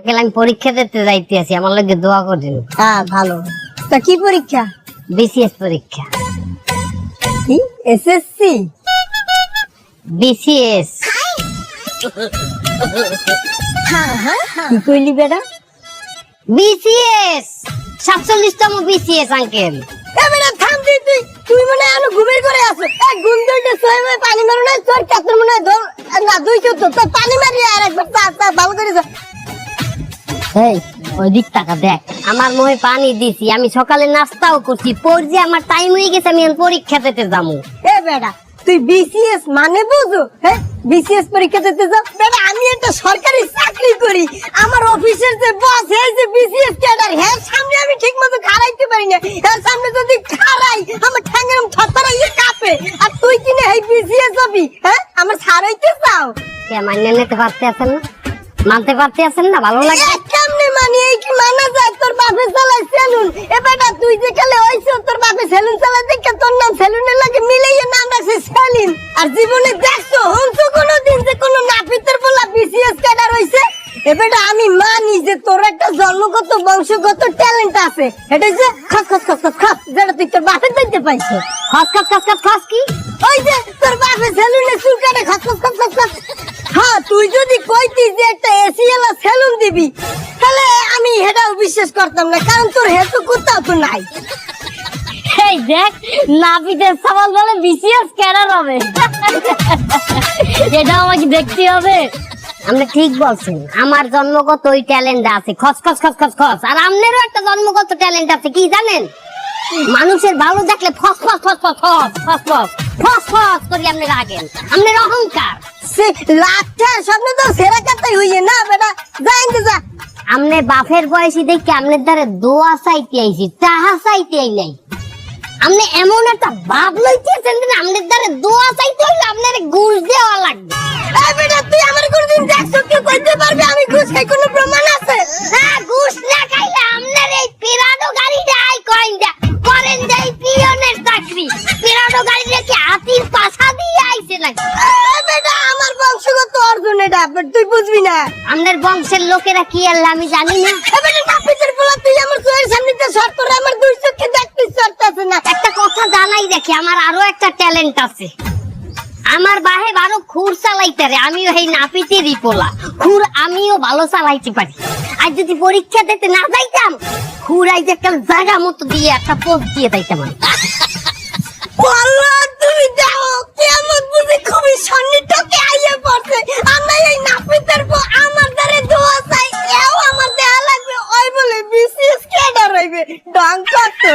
Uncle আমি পরীক্ষা দিতে যাইতে আছি, আমার লাগে দোয়া করবেন। হ্যাঁ ভালো। তা কি পরীক্ষা? বিসিএস পরীক্ষা। কি এসএসসি? বিসিএস। কি কইলি বেটা? বিসিএস 47তম বিসিএস আঙ্কেল। এ বেটা থাম তুই তুই মনে হয় ঘুমের করে আছো। এক ঘুম ধরতে সময় পানি মারো না, তোর কাতর মনে হয় না দুই চোদ্দ তোর পানি মারি আর একবার তা ভালো করে যা। এই ওইদিক টাকা দেখ, আমার মুখে পানি দিছি, আমি সকালে নাস্তাও করছি, পর যে আমার টাইম হয়ে গেছে, আমি পরীক্ষা দিতে যাবো। এ বেটা তুই বিসিএস মানে বুঝো? হ্যাঁ বিসিএস পরীক্ষা দিতে যাও? বেটা আমি একটা সরকারি চাকরি করি, আমার অফিসের যে বস এই যে বিসিএস ক্যাডার, হ্যাঁ সামনে আমি ঠিক মতো খাড়াইতে পারি না, এর সামনে যদি খাড়াই আমার ঠ্যাঙ্গের থরথরাইয়ে কাঁপে, আর তুই কিনে এই বিসিএস হবি? হ্যাঁ আমার ছাড়াইতে চাও? কে মান্য নিতে পারতে আছেন না, মানতে পারতে আছেন না? ভালো লাগে কেমনে মানি? এই কি মানা যায়? তোর বাপে চালায় সেলুন। এ বেটা তুই যে কালে হইছো তোর বাপে সেলুন চালায় দেখে তোর নাম সেলুনের লাগে মিলাইয়া নাম রাখছে সেলিম। আর জীবনে দেখছো হংসো কোনোদিন যে কোনো নাপিতের বলা বিসিএস ক্যাডার হইছে? এ বেটা আমি মানি যে তোর একটা জন্মগত বংশগত ট্যালেন্ট আছে, এটা যে খস খস খস খস খস যেটা তুই তোর বাপের দেখতে পাইছো। খস খস খস খস খস কি? ওই যে তোর বাপে সেলুনে চুল কাটে খস খস খস খস খস। হ্যাঁ তুই যদি কইতিস যে একটা এসিএলা সেলুন দিবি তাহলে আমি এটাও বিশ্বাস করতাম না, কারণ তোর হেতু কোথাও তো নাই। এই দেখ নাপিতের সওয়াল বলে বিসিএস ক্যাডার হবে, এটা আমাকে দেখতে হবে। আপনি ঠিক বলছেন, আমার জন্মগত ওই ট্যালেন্ট আছে, খস খস খস খস খস। আর আপনারও একটা জন্মগত ট্যালেন্ট আছে, কি জানেন? মানুষের ভালো দেখলে ফস ফস ফস ফস ফস ফস ফস ফস ফস করে আপনি রাখেন, আপনার অহংকার। সে লাঠা স্বপ্ন তো সেরা কাটাই হইয়ে না বেটা, যাই যা। আমনে বাপের বয়সী দেখে আমনের দ্বারা দোয়া চাইতে আইছি, টাহা চাইতে আই নাই। আমনে এমন একটা বাপ লইতেছেন যে আমনের দ্বারা দোয়া চাইতে হইলে আপনার ঘুষ দেওয়া লাগবে। এই বেটা তুই আমার কোনদিন দেখছো কি কইতে পারবি আমি ঘুষ খাই? কোনো প্রমাণ আছে? হ্যাঁ ঘুষ না খাইলে আপনার এই পিরানো গাড়িটা আই কইন্দা করেন যাই পিয়নের চাকরি। পিরানো গাড়িটা কি হাতির পাছা দিয়ে আইছে নাকি? এই বেটা আমার বংশগত অর্জন এটা, তুই বুঝবি না। আমাদের বংশের লোকেরা কি আল্লাহ আমি জানি না। এই বেটা নাপিতের পোলা তুই আমার চোখের সামনে দিয়ে শর্ট করে আমার দুই চোখে দেখতে চড়তাছে না। একটা কথা জানাই দেখি, আমার আরো একটা ট্যালেন্ট আছে। আমার বাহে ভালো খুর চালাইতে রে, আমিও এই নাপিতেরই পোলা, খুর আমিও ভালো চালাইতে পারি। আর যদি পরীক্ষা দিতে না যাইতাম, খুর আই যে একটা জায়গা মতো দিয়ে একটা পোস্ট দিয়ে যাইতাম। আল্লাহ তুমি দাও কেমন বুঝি খুবই সন্নিটকে আইয়া পড়ছে। আমরা এই নাপিতের পর আমার দ্বারে দোয়া চাই, এও আমার দেয়া লাগবে, ওই বলে বিসিএস ক্যাডার হইবে ডং করতে।